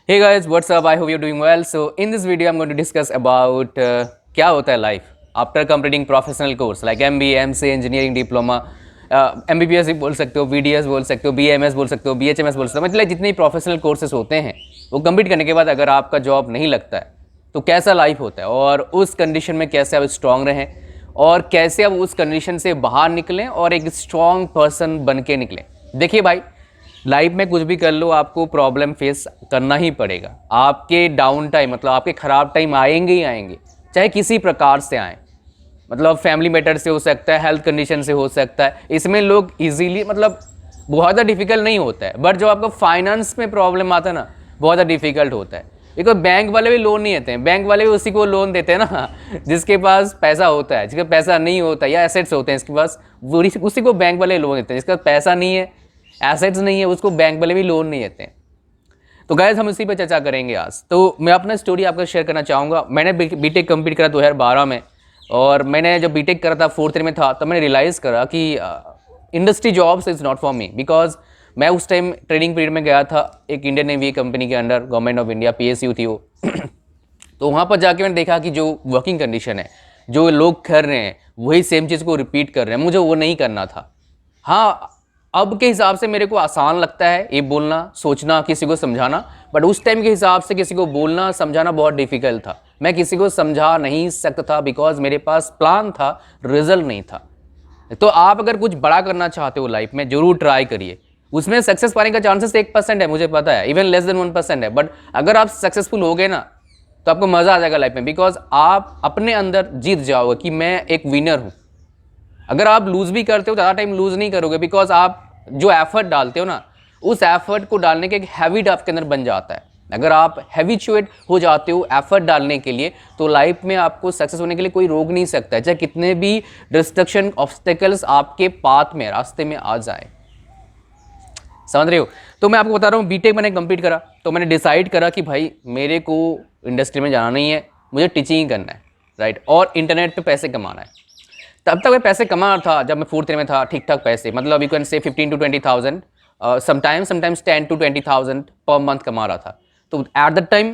Hey guys, what's up? I hope you're doing well. So in this video, I'm going to discuss about क्या होता है life after completing professional course like MBA, MCA, engineering diploma, MBBS भी बोल सकते हो, BDS बोल सकते हो, BMS बोल सकते हो, BHMS बोल सकते हो, मतलब जितने प्रोफेशनल कोर्सेज होते हैं वो कंप्लीट करने के बाद अगर आपका जॉब नहीं लगता है तो कैसा लाइफ होता है और उस कंडीशन में कैसे आप स्ट्रांग रहें और कैसे आप उस कंडीशन से बाहर निकलें और एक स्ट्रांग पर्सन बन के निकलें। देखिए भाई, लाइफ में कुछ भी कर लो आपको प्रॉब्लम फेस करना ही पड़ेगा। आपके डाउन टाइम मतलब आपके ख़राब टाइम आएंगे ही आएंगे, चाहे किसी प्रकार से आए। मतलब फैमिली मैटर से हो सकता है, हेल्थ कंडीशन से हो सकता है। इसमें लोग इजीली मतलब बहुत ज़्यादा डिफिकल्ट नहीं होता है, बट जब आपको फाइनेंस में प्रॉब्लम आता है ना, बहुत ज़्यादा डिफिकल्ट होता है। बिकॉज बैंक वाले भी लोन नहीं देते हैं, बैंक वाले भी उसी को लोन देते हैं ना जिसके पास पैसा होता है। जिसका पैसा नहीं होता या एसेट्स होते हैं इसके पास, उसी को बैंक वाले लोन देते हैं। जिसका पैसा नहीं है, एसेट्स नहीं है, उसको बैंक वाले भी लोन नहीं देते हैं। तो गाइस हम इसी पे चर्चा करेंगे आज। तो मैं अपना स्टोरी आपको शेयर करना चाहूँगा। मैंने बीटेक कंप्लीट करा 2012 में, और मैंने जब बीटेक करा था 4th ईयर में था, तब मैंने रियलाइज़ करा कि industry jobs is not for me. Because मैं उस टाइम ट्रेनिंग पीरियड में गया था एक इंडियन नेवी कंपनी के under, government of India, PSU थी वो तो वहाँ पर जाके मैंने देखा कि जो वर्किंग कंडीशन है, जो लोग कर रहे हैं वही सेम चीज़ को रिपीट कर रहे हैं। मुझे वो नहीं करना था। हाँ, अब के हिसाब से मेरे को आसान लगता है ये बोलना, सोचना, किसी को समझाना, बट उस टाइम के हिसाब से किसी को बोलना समझाना बहुत डिफिकल्ट था। मैं किसी को समझा नहीं सकता था बिकॉज मेरे पास प्लान था, रिजल्ट नहीं था। तो आप अगर कुछ बड़ा करना चाहते हो लाइफ में, जरूर ट्राई करिए। उसमें सक्सेस पाने का चांसेस 1% है, मुझे पता है, इवन लेस देन 1% है, बट अगर आप सक्सेसफुल हो गए ना तो आपको मज़ा आ जाएगा लाइफ में। बिकॉज आप अपने अंदर जीत जाओगे कि मैं एक विनर हूँ। अगर आप लूज़ भी करते हो, ज़्यादा टाइम लूज़ नहीं करोगे, बिकॉज आप जो एफर्ट डालते हो ना, उस एफर्ट को डालने के एक हैबिट आपके अंदर बन जाता है। अगर आप हैबिचुएट हो जाते हो एफर्ट डालने के लिए, तो लाइफ में आपको सक्सेस होने के लिए कोई रोक नहीं सकता है, चाहे कितने भी डिस्ट्रक्शन ऑब्स्टेकल्स आपके पाथ में, रास्ते में आ जाए। समझ रहे हो? तो मैं आपको बता रहा हूँ, बीटेक मैंने कंप्लीट करा तो मैंने डिसाइड करा कि भाई मेरे को इंडस्ट्री में जाना नहीं है, मुझे टीचिंग ही करना है, राइट, और इंटरनेट पे पैसे कमाना है। तब तक मैं पैसे कमा रहा था जब मैं 4th ईयर में था, ठीक ठाक पैसे, मतलब you can say 15 to 20,000, sometimes 10 to 20,000 per month कमा रहा था। तो एट द टाइम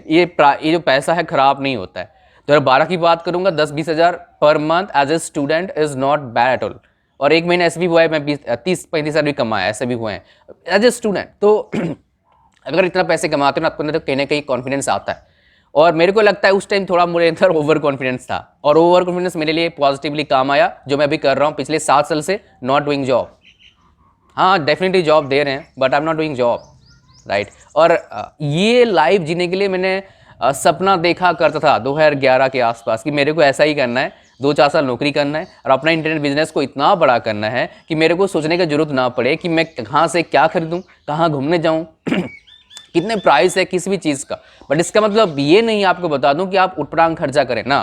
ये जो पैसा है ख़राब नहीं होता है। 2012 की बात करूँगा, 10-20 हज़ार per month as a student is not bad at all. और एक महीने ऐसे भी हुआ है मैं 30-35 हज़ार भी कमाया, ऐसे भी हुए हैं एज ए स्टूडेंट। तो अगर इतना पैसे कमाते हो ना, आपको अंदर तो कहीं ना कहीं कॉन्फिडेंस आता है। और मेरे को लगता है उस टाइम थोड़ा मेरे अंदर ओवर कॉन्फिडेंस था, और ओवर कॉन्फिडेंस मेरे लिए पॉजिटिवली काम आया, जो मैं अभी कर रहा हूँ पिछले 7 साल से, नॉट डूइंग जॉब। हाँ, डेफिनेटली जॉब दे रहे हैं, but I am not doing job, right. और ये लाइफ जीने के लिए मैंने सपना देखा करता था 2011 के आसपास कि मेरे को ऐसा ही करना है, 2-4 साल नौकरी करना है और अपना इंटरनेट बिजनेस को इतना बड़ा करना है कि मेरे को सोचने की जरूरत ना पड़े कि मैं कहाँ से क्या खरीदूँ, कहाँ घूमने जाऊँ कितने प्राइस है किसी भी चीज़ का। बट इसका मतलब ये नहीं, आपको बता दूं कि आप उटपटांग खर्चा करें ना।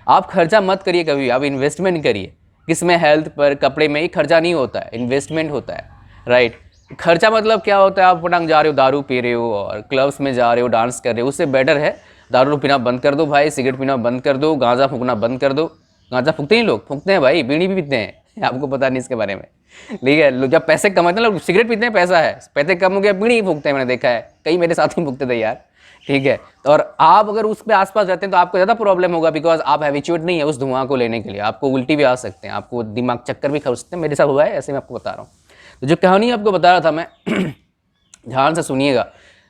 आप खर्चा मत करिए कभी, आप इन्वेस्टमेंट करिए। किसमें? हेल्थ पर, कपड़े में। ही खर्चा नहीं होता है, इन्वेस्टमेंट होता है, राइट। खर्चा मतलब क्या होता है? आप उटपटांग जा रहे हो, दारू पी रहे हो और क्लब्स में जा रहे हो, डांस कर रहे हो, उससे बेटर है दारू पीना बंद कर दो भाई, सिगरेट पीना बंद कर दो, गांजा फूकना बंद कर दो। गांजा फूकते हैं लोग, फूकते हैं भाई, बीड़ी भी पीते हैं आपको पता नहीं इसके बारे में, ठीक है। जब पैसे कमाते हैं लोग, सिगरेट पीते हैं, पैसा है, पैसे कम हो गया, बीड़ी ही फूकते हैं, मैंने देखा है, कई मेरे साथ ही फूकते थे यार, ठीक है। और आप अगर उसके आसपास रहते हैं तो आपको ज़्यादा प्रॉब्लम होगा, बिकॉज आप हैबिचुएट नहीं है उस धुआं को लेने के लिए। आपको उल्टी भी आ सकते हैं, आपको दिमाग चक्कर भी खा सकते हैं, मेरे साथ हुआ है, ऐसे मैं आपको बता रहा हूँ। तो जो कहानी आपको बता रहा था मैं ध्यान से सुनिएगा।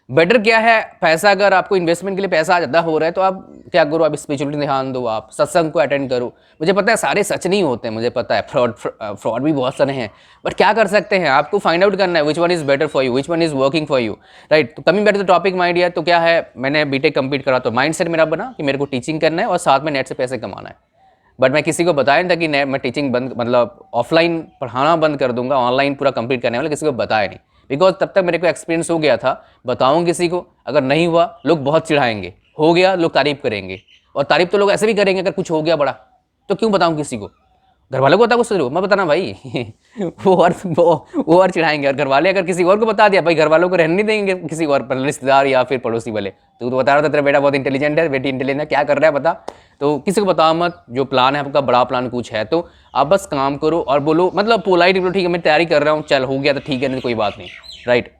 बेटर क्या है, पैसा अगर आपको इन्वेस्टमेंट के लिए पैसा ज़्यादा हो रहा है तो आप क्या करो, आप स्पिरिचुअलिटी ध्यान दो, आप सत्संग को अटेंड करो। मुझे पता है सारे सच नहीं होते हैं, मुझे पता है फ्रॉड भी बहुत सारे हैं, बट क्या कर सकते हैं, आपको फाइंड आउट करना है which one is better for you, which one is working for you, right. तो coming back to the topic my dear, तो क्या है, मैंने बीटेक कंप्लीट करा तो माइंड सेट मेरा बना कि मेरे को टीचिंग करना है और साथ में नेट से पैसे कमाना है। बट मैं किसी को बताया नहीं था कि मैं टीचिंग बंद, मतलब ऑफलाइन पढ़ाना बंद कर दूंगा, ऑनलाइन पूरा कंप्लीट करने वाला, किसी को बताया नहीं। बिकॉज तब तक मेरे को एक्सपीरियंस हो गया था, बताऊँ किसी को, अगर नहीं हुआ लोग बहुत चिढ़ाएंगे, हो गया लोग तारीफ करेंगे, और तारीफ तो लोग ऐसे भी करेंगे अगर कुछ हो गया बड़ा, तो क्यों बताऊँ किसी को? घर वालों को बता कुछ सोच मैं बताना भाई वो और चिढ़ाएंगे। और घर वाले अगर किसी और को बता दिया भाई, घर वालों को रहने नहीं देंगे किसी और पर, रिश्तेदार या फिर पड़ोसी वाले। तो बता रहा था तेरा बेटा बहुत इंटेलिजेंट है, बेटी इंटेलिजेंट है, क्या कर रहा है बता। तो किसी को बताओ मत, जो प्लान है आपका, बड़ा प्लान कुछ है तो आप बस काम करो और बोलो, मतलब पोलाइट बोलो, ठीक है मैं तैयारी कर रहा हूँ, चल हो गया तो ठीक है, नहीं कोई बात नहीं, right.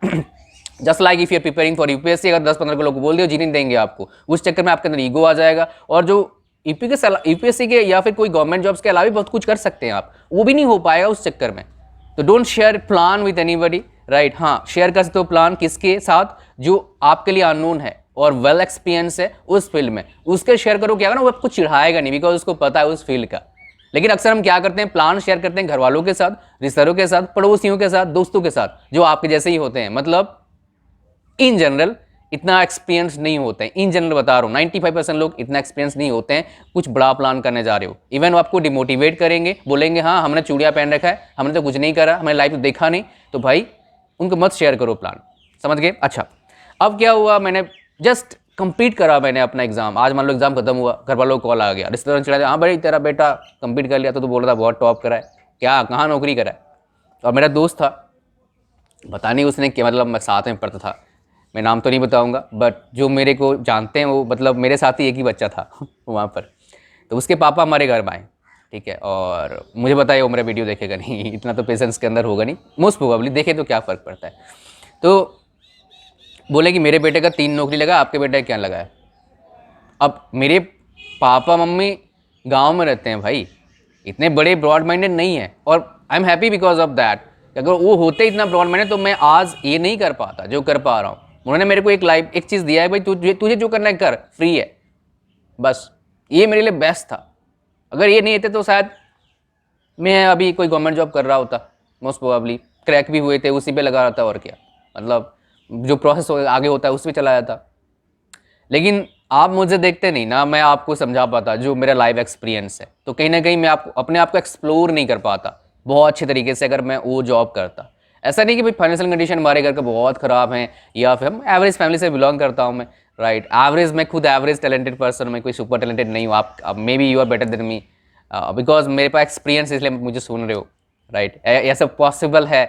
Just like if you are preparing for UPSC, अगर 10-15 लोग बोल दियो जी नहीं देंगे आपको, उस चक्कर में आपके अंदर ईगो आ जाएगा, और जो यूपीएससी के या फिर कोई गवर्नमेंट जॉब्स के अलावा भी बहुत कुछ कर सकते हैं आप, वो भी नहीं हो पाएगा उस चक्कर में। तो don't share plan with anybody, right. हाँ, शेयर कर सकते हो प्लान किसके साथ, जो आपके लिए अननोन है और वेल एक्सपीरियंस है उस फील्ड में, उसके शेयर करो। क्या ना, वो आपको चिढ़ाएगा नहीं, बिकॉज उसको पता है उस फील्ड का। लेकिन अक्सर हम क्या करते हैं, प्लान शेयर करते हैं घर वालों के साथ, रिश्तेदारों के साथ, पड़ोसियों के साथ, दोस्तों के साथ, जो आपके जैसे ही होते हैं। मतलब इन जनरल इतना एक्सपीरियंस नहीं होते हैं। इन जनरल बता रहा हूँ, 95% लोग इतना एक्सपीरियंस नहीं होते हैं। कुछ बड़ा प्लान करने जा रहे हो, इवन वो आपको डिमोटिवेट करेंगे, बोलेंगे हाँ हमने चूड़िया पहन रखा है, हमने तो कुछ नहीं करा, हमें लाइफ में देखा नहीं। तो भाई उनको मत शेयर करो प्लान, समझ गए। अच्छा, अब क्या हुआ, मैंने जस्ट कंप्लीट करा मैंने अपना एग्जाम। आज मान लो एग्जाम खत्म हुआ, घर वालों को कॉल आ गया, रिश्तेदार चिढ़ा, हाँ भाई तेरा बेटा कंप्लीट कर लिया, तो तू बोल रहा था बहुत टॉप करा है, क्या कहाँ नौकरी करा है। और मेरा दोस्त था, पता नहीं उसने क्या, मतलब मैं साथ में पढ़ता था, मैं नाम तो नहीं बताऊंगा, बट जो मेरे को जानते हैं वो, मतलब मेरे साथ ही एक ही बच्चा था वहाँ पर। तो उसके पापा हमारे घर में आए, ठीक है, और मुझे बताया वो मेरा वीडियो देखेगा नहीं, इतना तो पेशेंस के अंदर होगा नहीं, मोस्ट प्रोबेबली देखे तो क्या फ़र्क पड़ता है। तो बोले कि मेरे बेटे का 3 नौकरी लगा, आपके बेटे का क्या लगा है। अब मेरे पापा मम्मी गांव में रहते हैं भाई, इतने बड़े ब्रॉड माइंडेड नहीं है, और I am happy because of that. अगर वो होते इतना ब्रॉड माइंडेड तो मैं आज ये नहीं कर पाता जो कर पा रहा हूँ। उन्होंने मेरे को एक चीज़ दिया है, भाई तुझे जो करना है कर, फ्री है, बस ये मेरे लिए बेस्ट था। अगर ये नहीं होते तो शायद मैं अभी कोई गवर्नमेंट जॉब कर रहा होता, मोस्ट प्रोबेबली क्रैक भी हुए थे, उसी पे लगा रहा था, और क्या, मतलब जो प्रोसेस आगे होता है उस पर चला जाता। लेकिन आप मुझे देखते नहीं ना, मैं आपको समझा पाता जो मेरा लाइव एक्सपीरियंस है, तो कहीं ना कहीं मैं अपने आप को एक्सप्लोर नहीं कर पाता बहुत अच्छे तरीके से अगर मैं वो जॉब करता। ऐसा नहीं कि भाई फाइनेंशियल कंडीशन हमारे घर के बहुत ख़राब हैं, या फिर हम एवरेज फैमिली से बिलोंग करता हूँ मैं, राइट। एवरेज, मैं खुद एवरेज टैलेंटेड पर्सन, मैं कोई सुपर टैलेंटेड नहीं हूँ। आप may be you are better than me, because मेरे पास एक्सपीरियंस, इसलिए मुझे सुन रहे हो, राइट। ऐसा पॉसिबल है,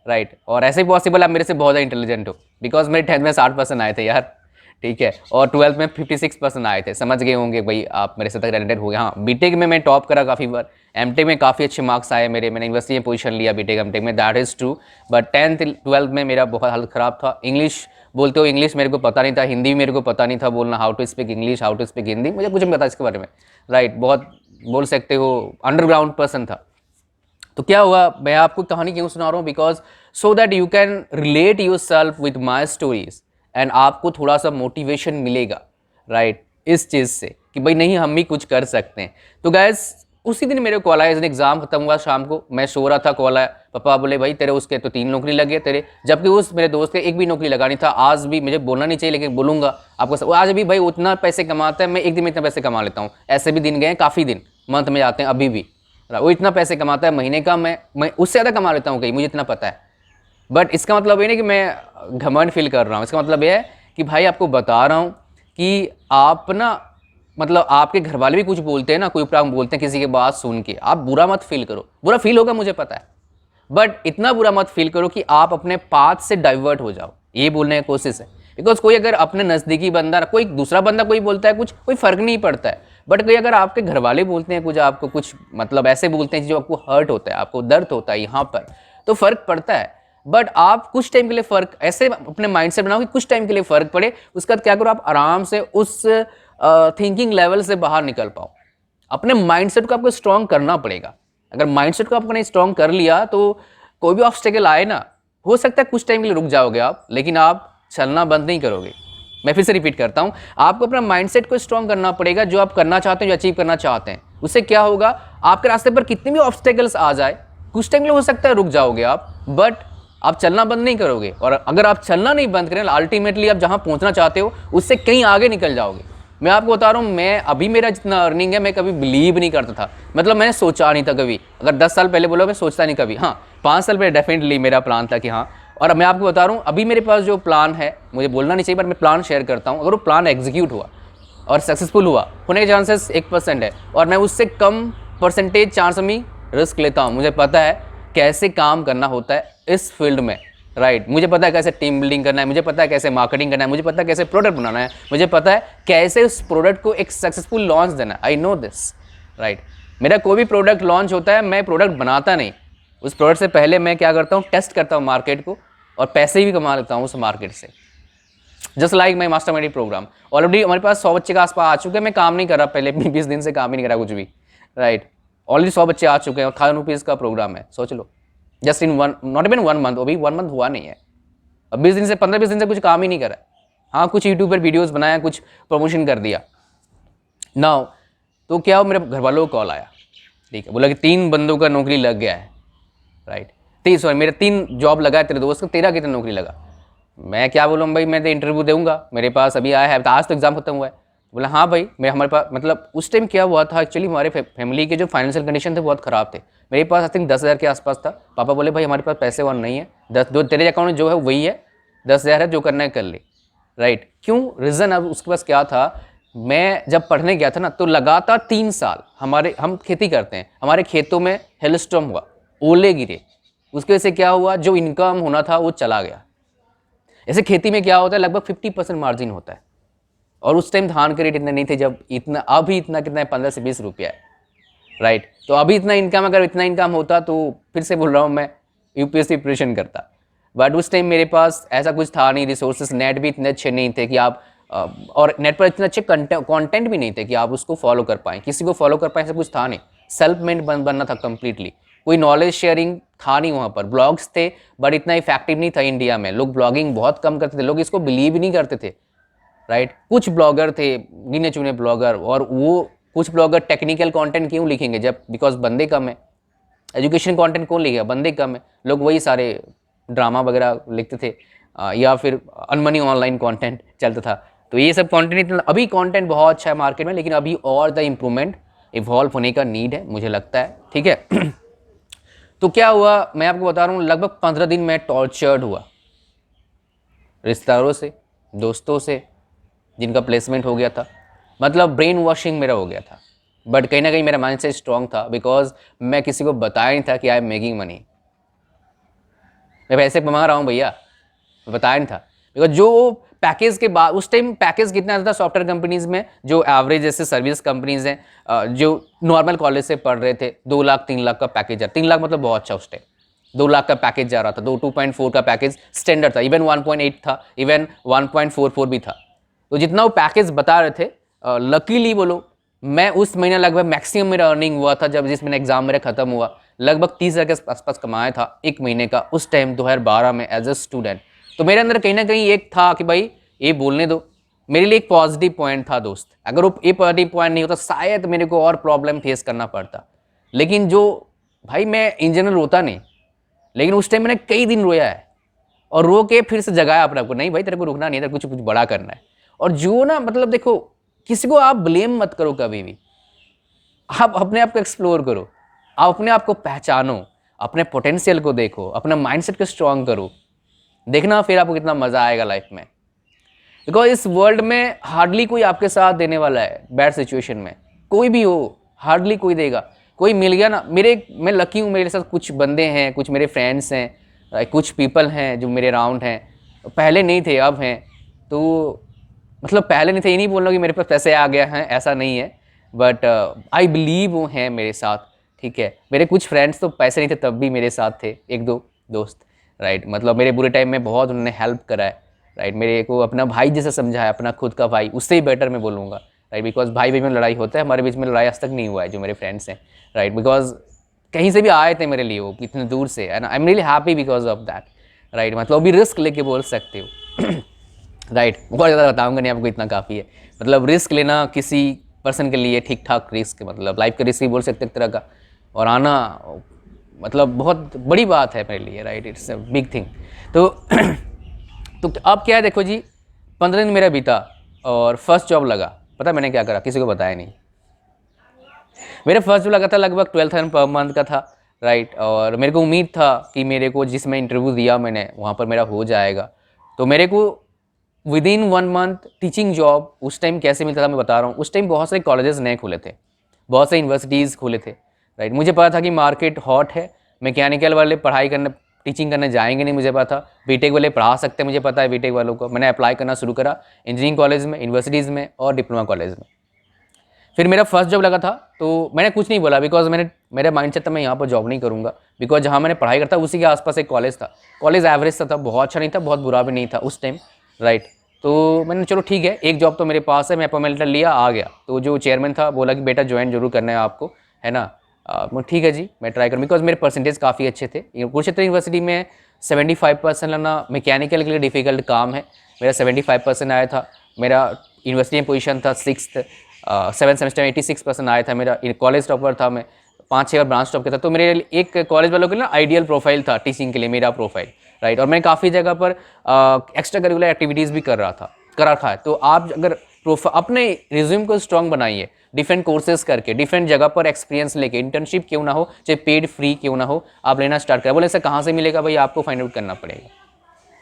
राइट। और ऐसे ही पॉसिबल आप मेरे से बहुत ज़्यादा इंटेलिजेंट हो, बिकॉज मेरे 10th में 60% आए थे यार, ठीक है, और 12th में 56% आए थे। समझ गए होंगे भाई आप मेरे से तक टैलेंटेड हो गए। हाँ, बीटेक में मैं टॉप करा काफ़ी बार, एमटेक में काफ़ी अच्छे मार्क्स आए मेरे, मैंने यूनिवर्सिटी में पोजीशन लिया बीटेक एमटेक में, that is true. But 10th 12th में मेरा बहुत हालत ख़राब था। इंग्लिश बोलते हो, इंग्लिश मेरे को पता नहीं था, हिंदी मेरे को पता नहीं था बोलना, how to speak English, how to speak Hindi, मुझे कुछ नहीं पता इसके बारे में, राइट। बहुत बोल सकते हो अंडरग्राउंड पर्सन था। तो क्या हुआ, मैं आपको कहानी क्यों सुना रहा हूँ, because so that you can relate your self with my stories, and आपको थोड़ा सा मोटिवेशन मिलेगा, राइट, इस चीज़ से कि भाई नहीं हम भी कुछ कर सकते हैं। तो गैस उसी दिन मेरे कॉल आया, एग्जाम खत्म हुआ शाम को, मैं सो रहा था, कॉल आया, पापा बोले भाई तेरे उसके तो 3 नौकरी लगे तेरे, जबकि उस मेरे दोस्त के एक भी नौकरी लगा नहीं था। आज भी मुझे बोलना नहीं चाहिए लेकिन बोलूंगा आपको, आज भी भाई उतना पैसे कमाता है, मैं एक दिन में इतना पैसे कमा लेता हूँ। ऐसे भी दिन गए काफ़ी दिन, मंथ में जाते हैं अभी भी, वो इतना पैसे कमाता है महीने का, मैं उससे ज़्यादा कमा लेता हूँ कहीं, मुझे इतना पता है। बट इसका मतलब ये नहीं कि मैं घमंड फील कर रहा हूँ, इसका मतलब ये है कि भाई आपको बता रहा हूँ कि आप ना, मतलब आपके घर वाले भी कुछ बोलते हैं ना, कोई उपराम बोलते हैं किसी की बात सुन के, आप बुरा मत फील करो। बुरा फील होगा मुझे पता है, बट इतना बुरा मत फील करो कि आप अपने पाथ से डाइवर्ट हो जाओ, ये बोलने की कोशिश है। बिकॉज कोई अगर अपने नज़दीकी बंदा, कोई दूसरा बंदा कोई बोलता है कुछ, कोई फ़र्क नहीं पड़ता है। बट कोई अगर आपके घर वाले बोलते हैं कुछ, आपको कुछ मतलब ऐसे बोलते हैं जो आपको हर्ट होता है, आपको दर्द होता है यहाँ पर, तो फ़र्क पड़ता है। बट आप कुछ टाइम के लिए फ़र्क ऐसे अपने माइंड से बनाओ कि कुछ टाइम के लिए फ़र्क पड़े, उसके बाद क्या करो, आप आराम से उस थिंकिंग लेवल से बाहर निकल पाओ। अपने माइंडसेट को आपको स्ट्रॉन्ग करना पड़ेगा। अगर माइंडसेट को आपने स्ट्रॉन्ग कर लिया तो कोई भी ऑब्स्टेकल आए ना, हो सकता है कुछ टाइम के लिए रुक जाओगे आप, लेकिन आप चलना बंद नहीं करोगे। मैं फिर से रिपीट करता हूं, आपको अपना माइंडसेट को स्ट्रॉन्ग करना पड़ेगा, जो आप करना चाहते हैं, जो अचीव करना चाहते हैं। उससे क्या होगा, आपके रास्ते पर कितने भी ऑब्स्टेकल्स आ जाए, कुछ टाइम के लिए हो सकता है रुक जाओगे आप, बट आप चलना बंद नहीं करोगे। और अगर आप चलना नहीं बंद करें, अल्टीमेटली आप जहां पहुंचना चाहते हो उससे कहीं आगे निकल जाओगे। मैं आपको बता रहा हूँ, मैं अभी मेरा जितना अर्निंग है, मैं कभी बिलीव नहीं करता था, मतलब मैंने सोचा नहीं था कभी। अगर 10 साल पहले बोलो, मैं सोचता नहीं कभी। हाँ, 5 साल पहले डेफिनेटली मेरा प्लान था कि हाँ, और मैं आपको बता रहा हूँ अभी मेरे पास जो प्लान है, मुझे बोलना नहीं चाहिए पर मैं प्लान शेयर करता हूँ। अगर वो प्लान एग्जीक्यूट हुआ और सक्सेसफुल हुआ, होने के चांसेस 1% है, और मैं उससे कम परसेंटेज चांस में रिस्क लेता हूँ। मुझे पता है कैसे काम करना होता है इस फील्ड में, राइट। मुझे पता है कैसे टीम बिल्डिंग करना है, मुझे पता है कैसे मार्केटिंग करना है, मुझे पता है कैसे प्रोडक्ट बनाना है, मुझे पता है कैसे उस प्रोडक्ट को एक सक्सेसफुल लॉन्च देना है। I know this, right. मेरा कोई भी प्रोडक्ट लॉन्च होता है, मैं प्रोडक्ट बनाता नहीं, उस प्रोडक्ट से पहले मैं क्या करता हूँ, टेस्ट करता हूँ मार्केट को, और पैसे भी कमा लेता हूँ उस मार्केट से। Just like my master mind program, already हमारे पास 100 बच्चे के आसपास आ चुके हैं। मैं काम नहीं कर रहा, पहले 20 दिन से काम ही नहीं कर रहा कुछ भी, राइट। ऑलरेडी 100 बच्चे आ चुके हैं और 1000 रुपीज़ का प्रोग्राम है, सोच लो। Just in one, not even 1 month, अभी 1 मंथ हुआ नहीं है। अब 20 दिन से 15-20 दिन से कुछ काम ही नहीं करा। हाँ, कुछ यूट्यूब पर वीडियोज़ बनाया, कुछ प्रमोशन कर दिया। नाउ तो क्या हो, मेरे घर वालों को कॉल आया, ठीक है, बोला कि 3 बंदों का नौकरी लग गया है, राइट। मेरा 3 जॉब लगा है, तेरे दोस्त का, तेरा कितना नौकरी लगा। मैं क्या बोलूँ भाई, मैं तो इंटरव्यू दूंगा, मेरे पास अभी आया है, तो आज तो एग्जाम खत्म हुआ है। बोला हाँ भाई, मैं हमारे पास, मतलब उस टाइम क्या हुआ था एक्चुअली, हमारे फैमिली के जो फाइनेंशियल कंडीशन थे बहुत ख़राब थे। मेरे पास आई थिंक 10,000 के आसपास था। पापा बोले भाई हमारे पास पैसे और नहीं है, 10 जो तेरे अकाउंट में जो है वही है, 10,000 है, जो करना है कर ले, राइट। क्यों, रीज़न अब उसके पास क्या था, मैं जब पढ़ने गया था ना, तो लगातार 3 साल हम खेती करते हैं, हमारे खेतों में हेलस्टॉर्म हुआ, ओले गिरे, उसकी वजह से क्या हुआ, जो इनकम होना था वो चला गया। ऐसे खेती में क्या होता है, लगभग 50% मार्जिन होता है, और उस टाइम धान के रेट इतने नहीं थे जब इतना, अभी इतना कितना है, 15 से 20 रुपया है, राइट। तो अभी इतना इनकम, अगर इतना इनकम होता तो फिर से बोल रहा हूँ मैं यूपीएससी प्रिपरेशन करता, बट उस टाइम मेरे पास ऐसा कुछ था नहीं, रिसोर्सेज, नेट भी इतने अच्छे नहीं थे कि आप और नेट पर इतने अच्छे कंटेंट भी नहीं थे कि आप उसको फॉलो कर पाएँ, किसी को फॉलो कर पाएँ, ऐसा कुछ था नहीं। सेल्फ मेड बनना था कम्प्लीटली, कोई नॉलेज शेयरिंग था नहीं वहाँ पर। ब्लॉग्स थे बट इतना इफेक्टिव नहीं था इंडिया में, लोग ब्लॉगिंग बहुत कम करते थे, लोग इसको बिलीव ही नहीं करते थे, राइट। कुछ ब्लॉगर थे, गिने चुने ब्लॉगर, और वो कुछ ब्लॉगर टेक्निकल कंटेंट क्यों लिखेंगे जब, बिकॉज बंदे कम है। एजुकेशन कंटेंट कौन लिखेगा, बंदे कम है, लोग वही सारे ड्रामा वगैरह लिखते थे, या फिर अनमनी ऑनलाइन कंटेंट चलता था। तो ये सब कंटेंट इतना, अभी कंटेंट बहुत अच्छा है मार्केट में, लेकिन अभी और द इम्प्रूवमेंट, इवॉल्व होने का नीड है मुझे लगता है, ठीक है। तो क्या हुआ, मैं आपको बता रहा हूँ, लगभग 15 दिन मैं टॉर्चर्ड हुआ, रिश्तेदारों से, दोस्तों से, जिनका प्लेसमेंट हो गया था, मतलब ब्रेन वॉशिंग मेरा हो गया था। बट कहीं ना कहीं मेरा माइंडसेट स्ट्रांग था, बिकॉज मैं किसी को बताया नहीं था कि आई एम मेकिंग मनी, मैं पैसे कमा रहा हूँ भैया, बताया नहीं था। बिकॉज जो पैकेज के बाद, उस टाइम पैकेज कितना था सॉफ्टवेयर कंपनीज में, जो एवरेज जैसे सर्विस कंपनीज हैं, जो नॉर्मल कॉलेज से पढ़ रहे थे, 2 लाख 3 लाख का पैकेज है, 3 लाख मतलब बहुत अच्छा उस टाइम, 2 लाख का पैकेज जा रहा था, 2.4 का पैकेज स्टैंडर्ड था, इवन 1.8 था, इवन 1.44 भी था। तो जितना वो पैकेज बता रहे थे, लकीली बोलो, मैं उस महीने लगभग मैक्सिमम मेरा अर्निंग हुआ था, जब जिस महीने एग्जाम मेरा खत्म हुआ, लगभग 30,000 के आसपास कमाया था एक महीने का, उस टाइम 2012 में एज अ स्टूडेंट। तो मेरे अंदर कहीं ना कहीं एक था कि भाई ये बोलने दो, मेरे लिए एक पॉजिटिव पॉइंट था दोस्त। अगर वो ये पॉजिटिव पॉइंट नहीं होता शायद मेरे को और प्रॉब्लम फेस करना पड़ता। लेकिन जो भाई, मैं इन जनरल रोता नहीं, लेकिन उस टाइम मैंने कई दिन रोया है, और रो के फिर से जगाया अपने आपको, नहीं भाई तेरे को रुकना नहीं है, कुछ कुछ बड़ा करना है। और जो ना, मतलब देखो, किसी को आप ब्लेम मत करो कभी भी, आप अपने आप को एक्सप्लोर करो, आप अपने आप को पहचानो, अपने पोटेंशियल को देखो, अपना माइंडसेट को स्ट्रांग करो, देखना फिर आपको कितना मजा आएगा लाइफ में। बिकॉज इस वर्ल्ड में हार्डली कोई आपके साथ देने वाला है बैड सिचुएशन में, कोई भी हो, हार्डली कोई देगा। कोई मिल गया ना, मैं लकी हूँ, मेरे साथ कुछ बंदे हैं, कुछ मेरे फ्रेंड्स हैं, कुछ पीपल हैं जो मेरे अराउंड हैं, पहले नहीं थे अब हैं। तो मतलब पहले नहीं थे, ये नहीं बोल रहा कि मेरे पास पैसे आ गया है, ऐसा नहीं है, बट आई बिलीव वो हैं मेरे साथ, ठीक है। मेरे कुछ फ्रेंड्स तो पैसे नहीं थे तब भी मेरे साथ थे, 1-2 दोस्त, राइट। मतलब मेरे बुरे टाइम में बहुत उन्होंने हेल्प करा है, राइट। मेरे को अपना भाई जैसा समझा है, अपना खुद का भाई, उससे ही बेटर मैं बोलूँगा, राइट। बिकॉज भाई भाई में लड़ाई होता है, हमारे बीच में लड़ाई आज तक नहीं हुआ है, जो मेरे फ्रेंड्स हैं, राइट। बिकॉज कहीं से भी आए थे मेरे लिए वो, इतने दूर से, and I am really happy because of that, right. मतलब अभी रिस्क लेके बोल सकते हो, राइट। बहुत ज़्यादा बताऊँगा नहीं आपको, इतना काफ़ी है। मतलब रिस्क लेना किसी पर्सन के लिए ठीक ठाक रिस्क, मतलब लाइफ का रिस्क ही बोल सकते एक तरह का, और आना मतलब बहुत बड़ी बात है मेरे लिए, right. It's a big thing. तो तो अब क्या है, देखो जी, 15 दिन मेरा बीता और फर्स्ट जॉब लगा। पता मैंने क्या करा, किसी को बताया नहीं। मेरा फर्स्ट जॉब लगा था लगभग 12,000 पर मंथ का था, राइट। और मेरे को उम्मीद था कि मेरे को, जिसमें इंटरव्यू दिया मैंने, वहाँ पर मेरा हो जाएगा। तो मेरे को with in 1 month teaching job उस टाइम कैसे मिलता था मैं बता रहा हूँ। उस टाइम बहुत सारे कॉलेजेस नए खुले थे, बहुत सारी यूनिवर्सिटीज़ खुले थे, राइट। मुझे पता था कि मार्केट हॉट है, मैकेनिकल वाले पढ़ाई करने, टीचिंग करने जाएंगे नहीं, मुझे पता। बीटेक वाले पढ़ा सकते हैं, मुझे पता है बीटेक वालों को। मैंने अप्लाई करना शुरू करा इंजीनियरिंग कॉलेज में, यूनिवर्सिटीज़ में और डिप्लोमा कॉलेज में। फिर मेरा फर्स्ट जॉब लगा था तो मैंने कुछ नहीं बोला, बिकॉज मेरा माइंडसेट था मैं यहाँ पर जॉब नहीं करूँगा, बिकॉज जहाँ मैंने पढ़ाई करता उसी के आसपास एक कॉलेज था। कॉलेज एवरेज था, बहुत अच्छा नहीं था, बहुत बुरा भी नहीं था उस टाइम, राइट। तो मैंने चलो ठीक है, एक जॉब तो मेरे पास है, मैं अपॉइंटमेंट लिया, आ गया। तो जो चेयरमैन था बोला कि बेटा ज्वाइन जरूर करना है आपको, है ना। ठीक है जी, मैं ट्राई करूँ, बिकॉज मेरे परसेंटेज काफ़ी अच्छे थे। कुरुक्षेत्र यूनिवर्सिटी में 75% लाना मैकेनिकल के लिए डिफ़िकल्ट काम है, मेरा 75% आया था। मेरा यूनिवर्सिटी में पोजीशन था 6th, 7 सेमेस्टर में 86% आया था मेरा। कॉलेज टॉपर था मैं, 5-6 बार ब्रांच टॉप किया था। तो मेरे एक कॉलेज वालों के लिए ना आइडियल प्रोफाइल था टीचिंग के लिए मेरा प्रोफाइल, राइट। और मैं काफ़ी जगह पर एक्स्ट्रा करिकुलर एक्टिविटीज़ भी कर रखा है। तो आप अगर अपने रिज्यूम को स्ट्रॉन्ग बनाइए, डिफरेंट कोर्सेज करके, डिफरेंट जगह पर एक्सपीरियंस लेके, इंटर्नशिप क्यों ना हो, चाहे पेड फ्री क्यों ना हो, आप लेना स्टार्ट करें। बोले ऐसा कहाँ से मिलेगा भाई, आपको फाइंड आउट करना पड़ेगा।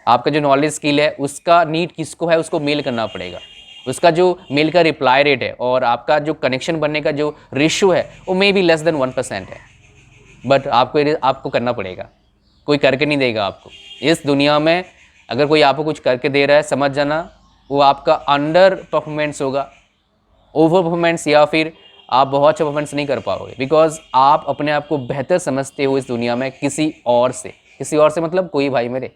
आपका जो नॉलेज स्किल है उसका नीड किसको है, उसको मेल करना पड़ेगा। उसका जो मेल का रिप्लाई रेट है और आपका जो कनेक्शन बनने का जो रेशियो है वो मे बी लेस देन 1% है, बट आपको करना पड़ेगा। कोई करके नहीं देगा आपको इस दुनिया में। अगर कोई आपको कुछ करके दे रहा है, समझ जाना वो आपका अंडर परफॉर्मेंस होगा, ओवर परफॉर्मेंस, या फिर आप बहुत अच्छा परफॉर्मेंस नहीं कर पाओगे, बिकॉज आप अपने आप को बेहतर समझते हो इस दुनिया में किसी और से मतलब कोई भाई मेरे,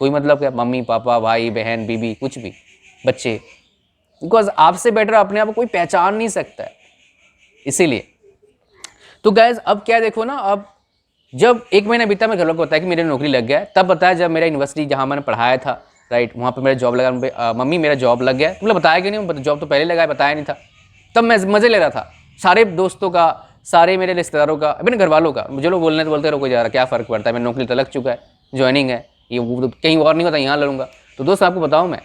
कोई मतलब क्या, मम्मी पापा भाई बहन बीबी कुछ भी बच्चे, बिकॉज आपसे बेटर अपने आप को कोई पहचान नहीं सकता है। इसीलिए तो गाइज अब क्या देखो ना, अब जब 1 महीना बीता मैं घर लोग को बताया कि मेरी नौकरी लग गया, तब बताया जब मेरा यूनिवर्सिटी जहाँ मैंने पढ़ाया था, राइट, वहाँ पे मेरा जॉब लगा। मम्मी मेरा जॉब लग गया, तुमने बताया कि नहीं, जॉब तो पहले लगा है, बताया नहीं था। तब मैं मज़े ले रहा था, सारे दोस्तों का, सारे मेरे रिश्तेदारों का, अपने घर वालों का। मुझे लोग बोलने तो बोलते रहो, कोई जा रहा, क्या फ़र्क पड़ता है, मेरी नौकरी तो लग चुका है, ज्वाइनिंग है, ये वो तो कहीं और नहीं होता, यहाँ लड़ूंगा। तो दोस्त आपको बताऊँ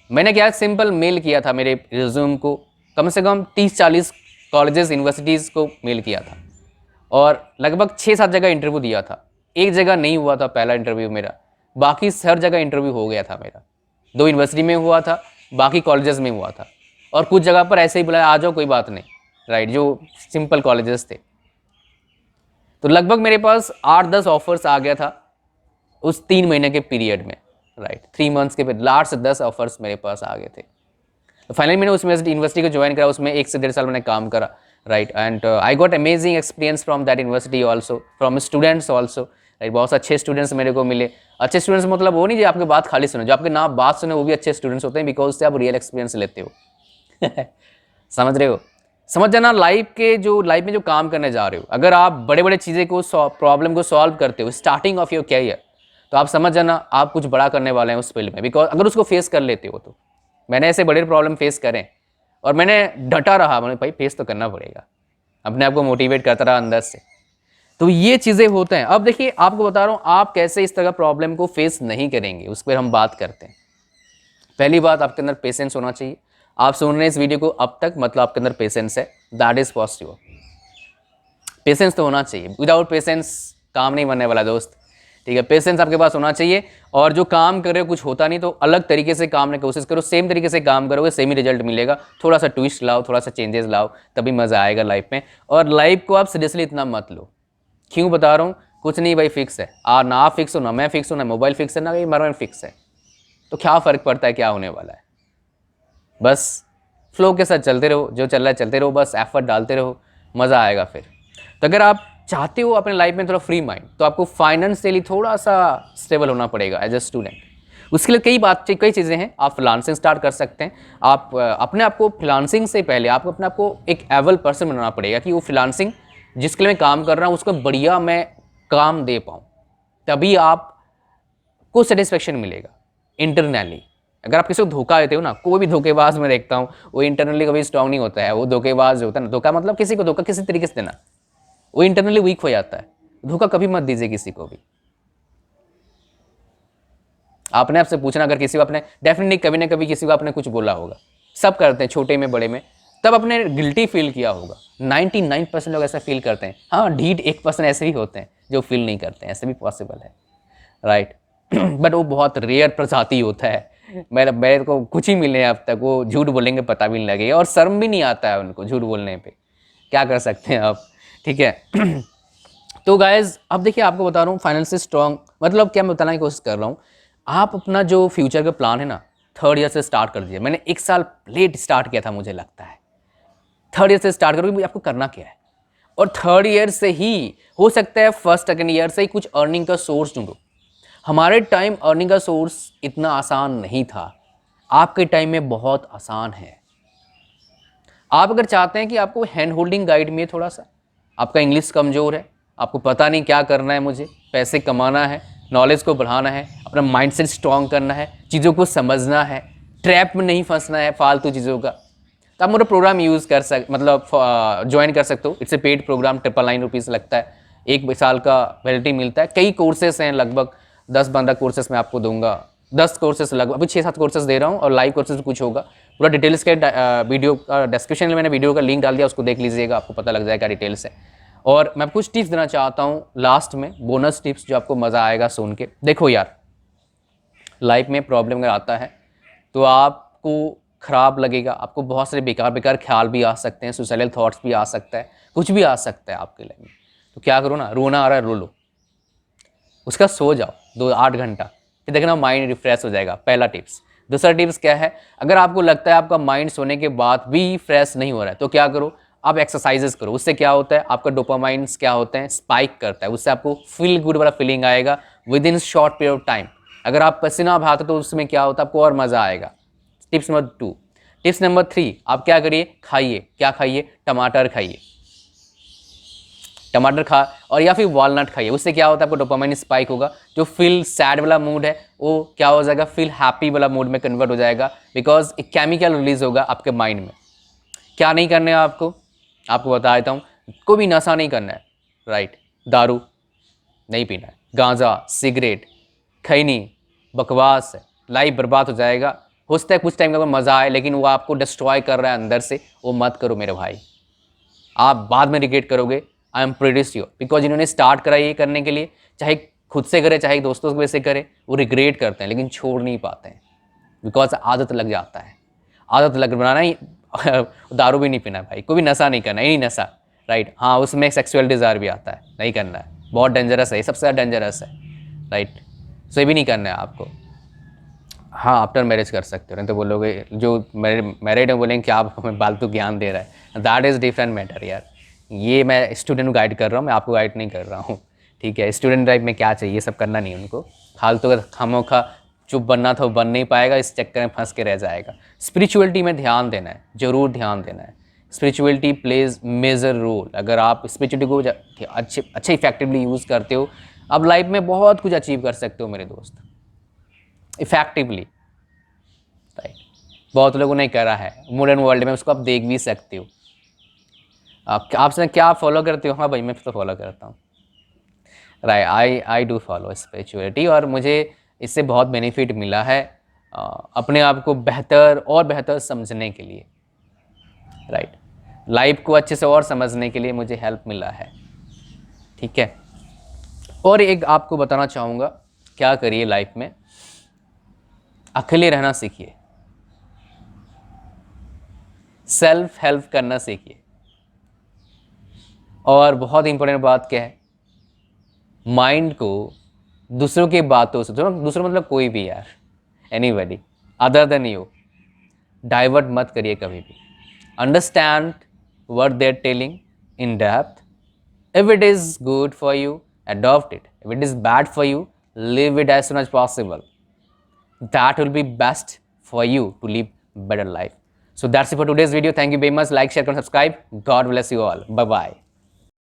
मैंने क्या सिंपल मेल किया था मेरे रिज्यूम को, कम से कम 30-40 कॉलेजेस यूनिवर्सिटीज़ को मेल किया था और लगभग 6-7 जगह इंटरव्यू दिया था। एक जगह नहीं हुआ था पहला इंटरव्यू मेरा, बाकी हर जगह इंटरव्यू हो गया था मेरा। 2 यूनिवर्सिटी में हुआ था, बाकी कॉलेजेस में हुआ था, और कुछ जगह पर ऐसे ही बुलाया आ जाओ कोई बात नहीं, राइट, जो सिंपल कॉलेजेस थे। तो लगभग मेरे पास 8-10 ऑफर्स आ गया था उस 3 महीने के पीरियड में, राइट। 3 मंथ्स के 8 से 10 ऑफर्स मेरे पास आ गए थे। तो फाइनली मैंने उस यूनिवर्सिटी को ज्वाइन करा, उसमें 1 से 1.5 साल मैंने काम करा, right. And I got amazing experience from that university also, from students also, right. बहुत अच्छे स्टूडेंट्स मेरे को मिले। अच्छे स्टूडेंट्स मतलब वो नहीं जो आपकी बात खाली सुने, जो आपके ना बात सुने वो भी अच्छे स्टूडेंट्स होते हैं, बिकॉज उससे आप रियल एक्सपीरियंस लेते हो। समझ रहे हो, समझ जाना लाइफ में जो काम करने जा रहे हो, अगर आप बड़े बड़े चीज़ें को प्रॉब्लम को सॉल्व करते हो स्टार्टिंग ऑफ योर कैरियर, तो आप समझ जाना आप कुछ बड़ा करने वाले हैं उस फील्ड में, बिकॉज अगर उसको फेस कर लेते हो तो। मैंने ऐसे बड़े प्रॉब्लम फेस करें और मैंने डटा रहा, मैंने भाई फेस तो करना पड़ेगा, अपने आप को मोटिवेट करता रहा अंदर से। तो ये चीज़ें होते हैं। अब देखिए आपको बता रहा हूँ आप कैसे इस तरह प्रॉब्लम को फेस नहीं करेंगे, उस पर हम बात करते हैं। पहली बात, आपके अंदर पेशेंस होना चाहिए। आप सुन रहे हैं इस वीडियो को अब तक, मतलब आपके अंदर पेशेंस है, दैट इज पॉसिबल। पेशेंस तो होना चाहिए, विदाउट पेशेंस काम नहीं बनने वाला दोस्त, ठीक है। पेशेंस आपके पास होना चाहिए, और जो काम कर रहे हो कुछ होता नहीं तो अलग तरीके से काम करने की कोशिश करो, सेम तरीके से काम करोगे सेम ही रिजल्ट मिलेगा। थोड़ा सा ट्विस्ट लाओ, थोड़ा सा चेंजेस लाओ, तभी मज़ा आएगा लाइफ में। और लाइफ को आप सीरियसली इतना मत लो। क्यों बता रहा हूँ, कुछ नहीं भाई फिक्स है, ना आप फिक्स हो, ना मैं फिक्स हूँ, ना मोबाइल फिक्स है, ना एनवायरमेंट फिक्स है, तो क्या फ़र्क पड़ता है क्या होने वाला है। बस फ्लो के साथ चलते रहो, जो चल रहा है चलते रहो, बस एफर्ट डालते रहो, मज़ा आएगा फिर। तो अगर आप चाहते हो अपने लाइफ में थोड़ा फ्री माइंड, तो आपको फाइनेंशियली थोड़ा सा स्टेबल होना पड़ेगा एज ए स्टूडेंट। उसके लिए कई चीज़ें हैं। आप फ्रीलांसिंग स्टार्ट कर सकते हैं। आप अपने आप को फ्रीलांसिंग से पहले आपको अपने आप को एक एवल पर्सन बनाना पड़ेगा कि वो फ्रीलांसिंग जिसके लिए मैं काम कर रहा हूँ उसको बढ़िया मैं काम दे पाऊँ, तभी आपको सेटिस्फेक्शन मिलेगा इंटरनली। अगर आप किसी को धोखा देते हो ना, कोई भी धोखेबाज मैं देखता हूँ वो इंटरनली कभी स्ट्रांग नहीं होता है। वो धोखेबाज होता है ना, धोखा मतलब किसी को धोखा किसी तरीके से देना, वो इंटरनली वीक हो जाता है। धोखा कभी मत दीजिए किसी को भी। आपने आपसे पूछना, अगर किसी को आपने डेफिनेटली कभी ना कभी किसी को आपने कुछ बोला होगा, सब करते हैं छोटे में बड़े में, तब आपने गिल्टी फील किया होगा। 99% लोग ऐसा फील करते हैं। हाँ, ढीठ 1% ऐसे ही होते हैं जो फील नहीं करते हैं, ऐसे भी पॉसिबल है, राइट। बट वो बहुत रेयर प्रजाति होता है। मेरे को कुछ ही मिले अब तक, वो झूठ बोलेंगे पता भी नहीं लगेगा, और शर्म भी नहीं आता है उनको झूठ बोलने पे। क्या कर सकते हैं आप, ठीक है। तो गाइज अब देखिए आपको बता रहा हूँ फाइनेंशियल स्ट्रॉन्ग मतलब क्या मैं बताने की कोशिश कर रहा हूँ। आप अपना जो फ्यूचर का प्लान है ना 3rd ईयर से स्टार्ट कर दीजिए। मैंने 1 साल लेट स्टार्ट किया था, मुझे लगता है थर्ड ईयर से स्टार्ट करोगे भाई आपको करना क्या है, और थर्ड ईयर से ही हो सकता है फर्स्ट सेकंड ईयर से ही कुछ अर्निंग का सोर्स ढूंढो। हमारे टाइम अर्निंग का सोर्स इतना आसान नहीं था, आपके टाइम में बहुत आसान है। आप अगर चाहते हैं कि आपको हैंड होल्डिंग गाइड में थोड़ा सा, आपका इंग्लिश कमज़ोर है, आपको पता नहीं क्या करना है, मुझे पैसे कमाना है, नॉलेज को बढ़ाना है, अपना माइंडसेट स्ट्रॉन्ग करना है, चीज़ों को समझना है, ट्रैप में नहीं फंसना है फालतू चीज़ों का, तो आप मेरा प्रोग्राम यूज़ कर ज्वाइन कर सकते हो। इट्स ए पेड प्रोग्राम, 999 लगता है, 1 साल का वैलिडिटी मिलता है। कई कोर्सेस हैं, लगभग 10-15 कोर्सेस मैं आपको दूंगा, 10 कोर्सेस लगभग, अभी 6-7 कोर्सेस दे रहा हूँ, और लाइव कोर्सेज कुछ होगा। पूरा डिटेल्स का वीडियो का डिस्क्रिप्शन में मैंने वीडियो का लिंक डाल दिया, उसको देख लीजिएगा, आपको पता लग जाएगा डिटेल्स है। और मैं कुछ टिप्स देना चाहता हूँ लास्ट में, बोनस टिप्स जो आपको मज़ा आएगा सुन के। देखो यार, लाइफ में प्रॉब्लम अगर आता है तो आपको ख़राब लगेगा, आपको बहुत सारे बेकार बेकार ख्याल भी आ सकते हैं, सुसाइडल थॉट्स भी आ सकता है, कुछ भी आ सकता है आपके लाइफ में। तो क्या करो ना, रोना आ रहा है रो लो, उसका सो जाओ 2-8 घंटा, फिर देखना माइंड रिफ्रेश हो जाएगा। पहला टिप्स। दूसरा टिप्स क्या है, अगर आपको लगता है आपका माइंड सोने के बाद भी फ्रेश नहीं हो रहा है तो क्या करो, आप एक्सरसाइजेस करो। उससे क्या होता है, आपका डोपामाइंस क्या होता है, स्पाइक करता है, उससे आपको फील गुड वाला फीलिंग आएगा with in short period of time. अगर आप पसीना बहाते तो उसमें क्या होता है, आपको और मज़ा आएगा। Tips number 2। टिप्स नंबर 3, आप क्या करिए, खाइए। क्या खाइए, टमाटर खाइए, टमाटर खा, और या फिर वॉलनट खाइए। उससे क्या होता है, आपको डोपामाइन स्पाइक होगा, जो फील सैड वाला मूड है वो क्या हो जाएगा, फील हैप्पी वाला मूड में कन्वर्ट हो जाएगा, बिकॉज एक केमिकल रिलीज होगा आपके माइंड में। क्या नहीं करना है आपको बता देता हूँ, कोई भी नशा नहीं करना है, राइट। दारू नहीं पीना है, गांजा, सिगरेट, खैनी, बकवास है, लाइफ बर्बाद हो जाएगा। हो सकता है कुछ टाइम का मज़ा आए, लेकिन वो आपको डिस्ट्रॉय कर रहा है अंदर से, वो मत करो मेरे भाई, आप बाद में रिग्रेट करोगे। I am pretty sure, because इन्होंने स्टार्ट करा ये करने के लिए, चाहे खुद से करे चाहे दोस्तों की वजह से करे, वो रिग्रेट करते हैं लेकिन छोड़ नहीं पाते हैं, बिकॉज आदत लग जाता है। आदत लग बनाना ही दारू भी नहीं पीना भाई, कोई भी नशा नहीं करना, यही नशा, राइट। हाँ, उसमें सेक्सुअल डिज़ायर भी आता है, नहीं करना है, बहुत डेंजरस है, ये सबसे ज़्यादा डेंजरस है, राइट। सो ये भी नहीं करना है आपको। हाँ, आफ्टर मैरिज कर सकते हो, नहीं तो बोलोगे जो मैरिड है बोलेंगे क्या आप हमें फालतू ज्ञान दे रहा है, दैट इज़ डिफरेंट मैटर यार। ये मैं स्टूडेंट को गाइड कर रहा हूँ, मैं आपको गाइड नहीं कर रहा हूँ, ठीक है। स्टूडेंट लाइफ में क्या चाहिए, ये सब करना नहीं उनको, फालतू का खामोखा चुप बनना था वो बन नहीं पाएगा, इस चक्कर में फंस के रह जाएगा। स्पिरिचुअलिटी में ध्यान देना है, ज़रूर ध्यान देना है। Spirituality plays major role. अगर आप स्पिरिचुअलिटी को अच्छे इफेक्टिवली यूज़ करते हो, आप लाइफ में बहुत कुछ अचीव कर सकते हो मेरे दोस्त, इफेक्टिवली, राइट। बहुत लोगों ने करा है मॉडर्न वर्ल्ड में, उसको आप देख भी सकते हो। आपसे क्या फॉलो करते हो? हाँ भाई, मैं तो फॉलो करता हूँ, right. I do follow spirituality, और मुझे इससे बहुत बेनिफिट मिला है अपने आप को बेहतर और बेहतर समझने के लिए, राइट। लाइफ को अच्छे से और समझने के लिए मुझे हेल्प मिला है, ठीक है। और एक आपको बताना चाहूँगा, क्या करिए लाइफ में, अकेले रहना सीखिए, सेल्फ हेल्प करना सीखिए। और बहुत इंपॉर्टेंट बात क्या है, माइंड को दूसरों की बातों से, दूसरों मतलब कोई भी यार, anybody other than you, divert मत करिए कभी भी। Understand what they are telling in depth. If it is good for you, adopt it. If it is bad for you, leave it as soon as possible. That will be best for you to live better life. So that's it for today's video. Thank you very much. Like, share, and subscribe. God bless you all. Bye bye.